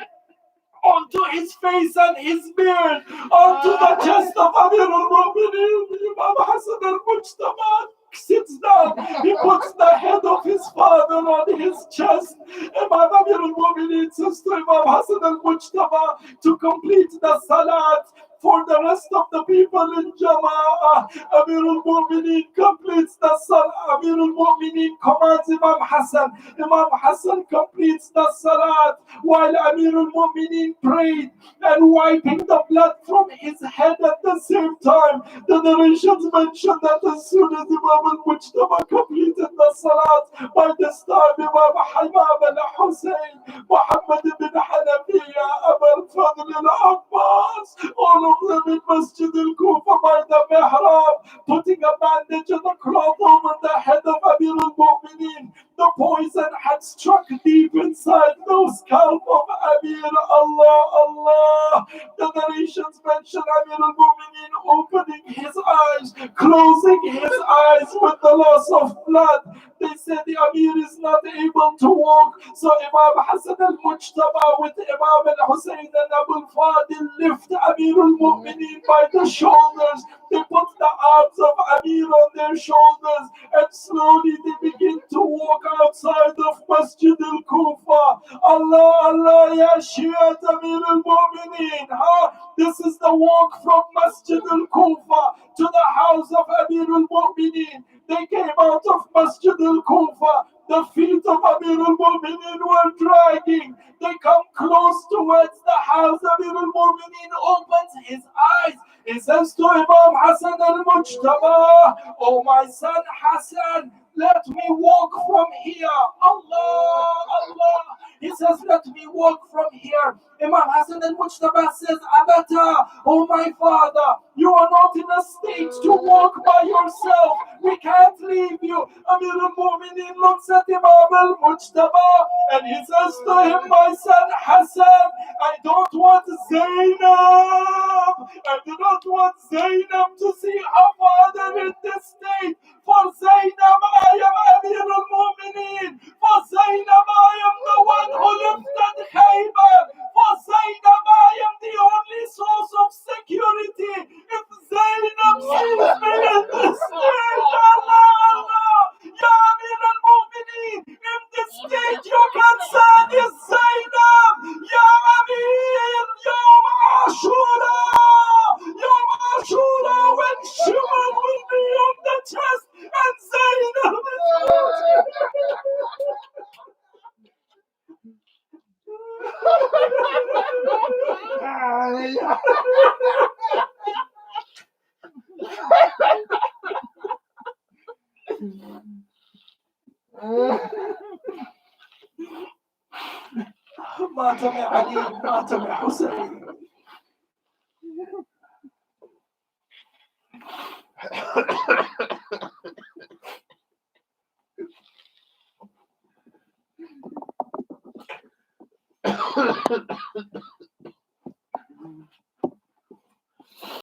onto his face and his beard, onto the chest of Amir al-Mu'mineen. Imam Hassan al-Mujtaba sits down, he puts the head of his father on his chest. Imam Amir al-Mu'mineen says to Imam Hassan al-Mujtaba to complete the salat. for the rest of the people in Jama'ah. Amir al-Mu'mineen completes the Salah. Amir al-Mu'mineen commands Imam Hassan. Imam Hassan completes the Salat while Amir al-Mu'mineen prayed and wiping the blood from his head at the same time. The narrations mention that as soon as Imam al-Mujtaba completed the Salat, by this time Imam Imam al-Hussein, Mohamed ibn Hanafiya, Abu al-Fadl al-Abbas, all of them in Masjid al-Kufa by the Mihrab, putting a bandage and a cloth over the head of Amir al-Mu'mineen. The poison had struck deep inside the scalp of Amir. Allah, Allah. The narrations mention Amir al-Mu'mineen opening his eyes, closing his eyes with the loss of blood. They said the Amir is not able to walk, so Imam Hassan al-Mujtaba with Imam al-Hussein and Abu al-Fadil lift Amir al-Mu'mineen by the shoulders. They put the arms of Amir on their shoulders and slowly they begin to walk outside of Masjid al-Kufa. Allah, Allah, Ya Shia Amir al-Mu'mineen. This is the walk from Masjid al-Kufa to the house of Amir al-Mu'mineen. They came out of Masjid al-Kufa. The feet of Amir al-Mu'mineen were dragging. They come close towards the house. Amir al-Mu'mineen opens his eyes. He says to Imam Hassan al-Mujtaba, "Oh my son Hassan, let me walk from here." Allah, Allah. He says, "Let me walk from here." Imam Hassan al-Mujtaba says, "Abata, oh my father, you are not in a state to walk by yourself. We can't leave you." Amir al-Mu'mineen looks at Imam al-Mujtaba and he says to him, "My son Hassan, I don't want Zainab. I do not want Zainab to see her father in this state. For Zainab, I am Amir al-Mu'mineen. For Zainab, I am the one who lifted Khaybar. For Zainab, I am the only source of security. If Zainab sees me in this state, Allah, Allah, Ya Amir al-Mu'mineen, in this state your concern is Zainab. Ya Amir, Yawm Ashura, Yawm Ashura, when Shimon will be on the chest and Zainab مات علي مات حسين.